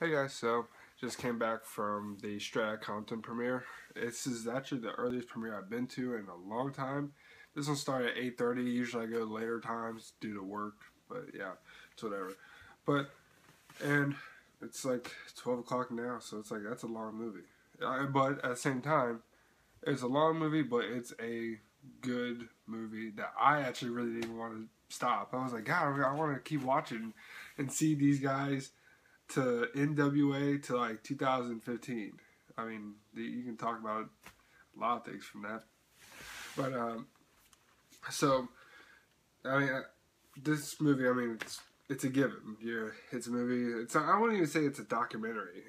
Hey guys, so just came back from the Outta Compton premiere. This is actually the earliest premiere I've been to in a long time. This one started at 8:30. Usually I go later times due to work, but yeah, it's whatever. But and it's like 12 o'clock now, so it's like that's a long movie. But at the same time, it's a long movie, but it's a good movie that I actually really didn't want to stop. I was like, God, I want to keep watching and see these guys to NWA to like 2015. I mean, you can talk about a lot of things from that. But so I mean, this movie. I mean, it's a given. Yeah, it's a movie. I wouldn't even say it's a documentary.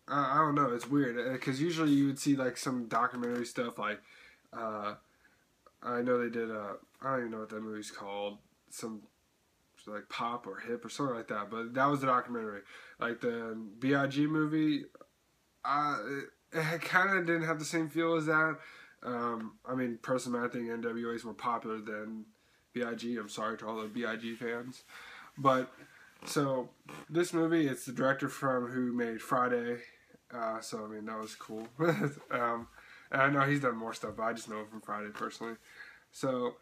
I don't know. It's weird because usually you would see like some documentary stuff like uh, I know they did. I don't even know what that movie's called. Some like pop or hip or something like that. But that was the documentary. Like the B.I.G. movie, it kind of didn't have the same feel as that. I mean, personally, I think NWA is more popular than B.I.G. I'm sorry to all the B.I.G. fans. But, so, this movie, it's the director from who made Friday. So, I mean, that was cool. And I know he's done more stuff, but I just know him from Friday personally. So,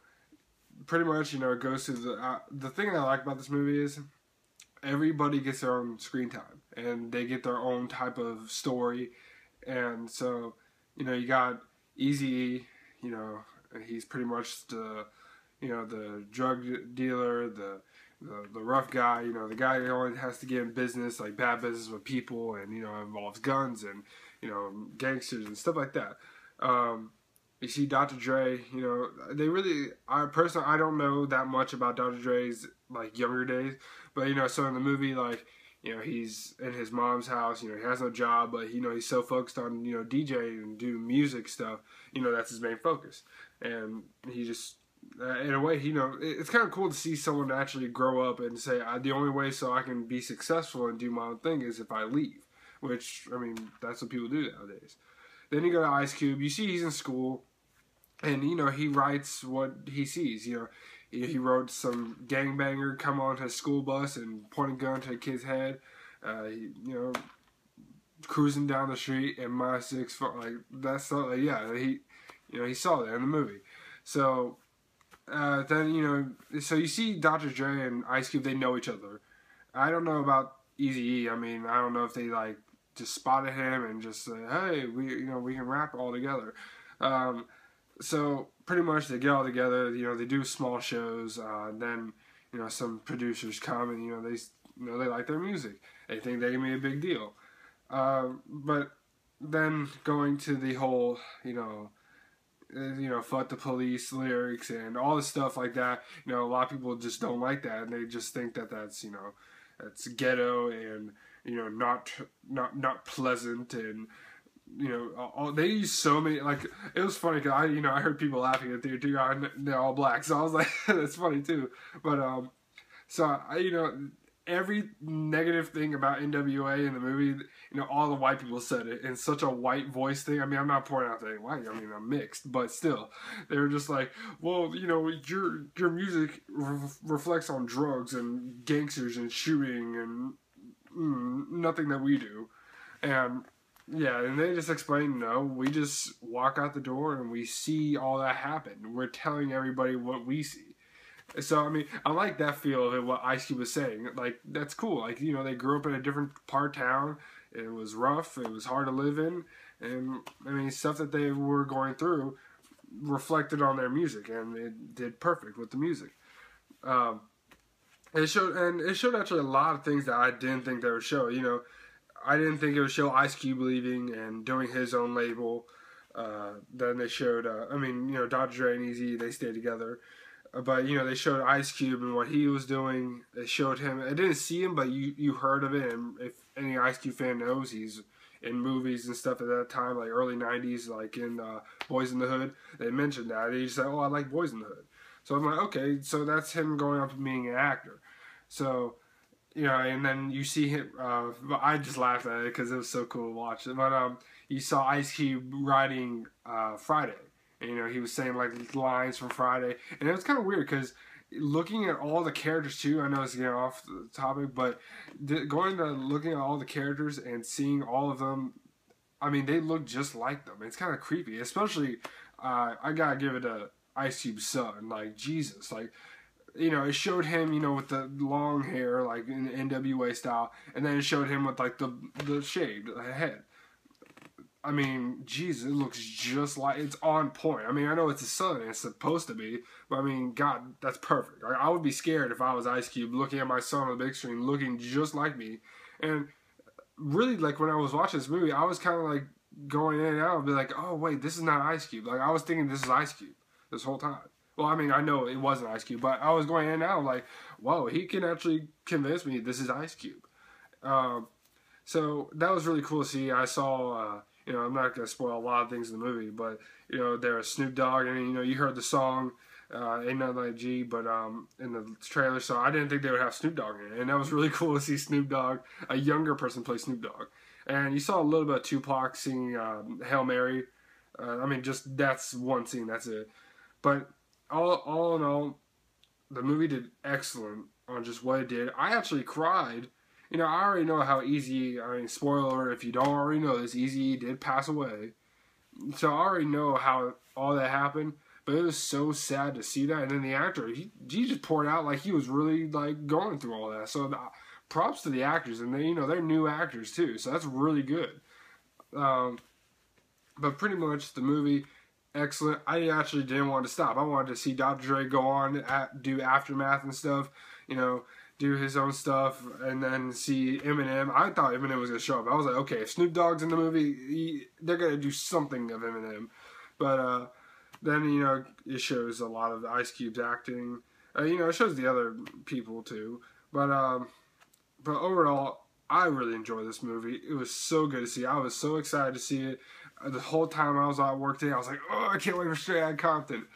pretty much, it goes to the thing I like about this movie is everybody gets their own screen time and they get their own type of story. And so, you got Eazy, he's pretty much the drug dealer, the rough guy, the guy who always has to get in business, like bad business with people, and involves guns and gangsters and stuff like that. You see Dr. Dre, I don't know that much about Dr. Dre's like younger days, but so in the movie, like he's in his mom's house, he has no job, but he's so focused on DJing and do music stuff, that's his main focus, and he just in a way, it's kind of cool to see someone actually grow up and say, the only way so I can be successful and do my own thing is if I leave, which, I mean, that's what people do nowadays. Then you go to Ice Cube, you see he's in school, and he writes what he sees. He wrote some gangbanger come on his school bus and point a gun to a kid's head. Cruising down the street in my 6 foot, like that's not like, yeah, he saw that in the movie. So then so you see Dr. Dre and Ice Cube, they know each other. I don't know about Eazy-E. I mean, I don't know if they like just spotted him and just say, hey, we can rap all together. So pretty much they get all together. They do small shows. Then some producers come and they like their music. They think they can be a big deal. But then going to the whole fuck the police lyrics and all this stuff like that. A lot of people just don't like that, and they just think that that's that's ghetto and not pleasant, and they use so many, like, it was funny because I heard people laughing at theater too. They're all black, so I was like that's funny too. But so every negative thing about NWA in the movie, all the white people said it in such a white voice thing. I mean, I'm not pointing out that they're white. I mean, I'm mixed, but still, they were just like, well, your music reflects on drugs and gangsters and shooting and nothing that we do. And yeah, and they just explained, no, we just walk out the door and we see all that happen. We're telling everybody what we see. So, I mean, I like that feel of it, what Ice Cube was saying. Like, that's cool. Like, they grew up in a different part of town. It was rough. It was hard to live in. And, I mean, stuff that they were going through reflected on their music. And it did perfect with the music. It showed actually a lot of things that I didn't think they would show. I didn't think it would show Ice Cube leaving and doing his own label. Then they showed, Dr. Dre and Eazy, they stayed together. But they showed Ice Cube and what he was doing. They showed him. I didn't see him, but you heard of it. And if any Ice Cube fan knows, he's in movies and stuff at that time, like early '90s, like in Boys in the Hood. They mentioned that. He said, "Oh, I like Boys in the Hood." So I'm like, okay, so that's him going up and being an actor. So and then you see him. I just laughed at it because it was so cool to watch. But you saw Ice Cube writing Friday. And, he was saying like lines from Friday, and it was kind of weird because looking at all the characters too, I know it's getting off the topic, but going to looking at all the characters and seeing all of them, I mean, they look just like them. It's kind of creepy, especially, I gotta give it to Ice Cube's son. Like, Jesus, like, you know, it showed him, you know, with the long hair, like in NWA style, and then it showed him with like the shaved head. I mean, Jesus, it looks just like, it's on point. I mean, I know it's his son, and it's supposed to be, but I mean, God, that's perfect. I would be scared if I was Ice Cube looking at my son on the big screen, looking just like me. And really, like, when I was watching this movie, I was kind of like going in and out and be like, oh, wait, this is not Ice Cube. Like, I was thinking this is Ice Cube this whole time. Well, I mean, I know it wasn't Ice Cube, but I was going in and out like, whoa, he can actually convince me this is Ice Cube. So that was really cool to see. I saw, you know, I'm not going to spoil a lot of things in the movie, but, you know, there was Snoop Dogg, and, you know, you heard the song, Ain't Nothing Like G, but in the trailer, so I didn't think they would have Snoop Dogg in it, and that was really cool to see Snoop Dogg, a younger person, play Snoop Dogg. And you saw a little bit of Tupac singing Hail Mary. I mean, just, that's one scene, that's it. But all in all, the movie did excellent on just what it did. I actually cried. You know, I already know how Eazy, I mean, spoiler, if you don't already know this, Eazy did pass away. So I already know how all that happened, but it was so sad to see that. And then the actor, he just poured out like he was really, like, going through all that. So props to the actors, and they, you know, they're new actors too, so that's really good. But pretty much the movie, excellent. I actually didn't want to stop. I wanted to see Dr. Dre go on, do Aftermath and stuff, you know, do his own stuff, and then see Eminem. I thought Eminem was going to show up. I was like, okay, if Snoop Dogg's in the movie, they're going to do something of Eminem. But then, you know, it shows a lot of Ice Cube's acting. You know, it shows the other people too. But overall, I really enjoyed this movie. It was so good to see. I was so excited to see it. The whole time I was at work today, I was like, oh, I can't wait for Straight Outta Compton.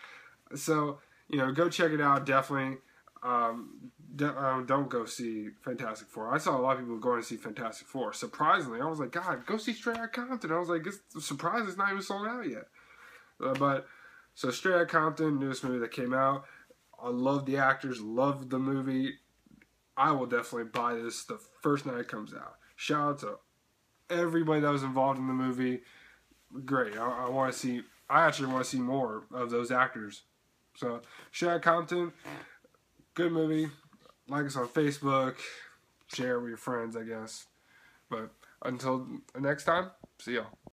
So, you know, go check it out, definitely. Don't go see Fantastic Four. I saw a lot of people going to see Fantastic Four. Surprisingly, I was like, God, go see Straight Outta Compton. I was like, it's surprised it's not even sold out yet. So Straight Outta Compton, newest movie that came out. I love the actors, love the movie. I will definitely buy this the first night it comes out. Shout out to everybody that was involved in the movie. Great. I want to see. I actually want to see more of those actors. So, Straight Outta Compton, good movie. Like us on Facebook. Share with your friends, I guess. But until next time, see y'all.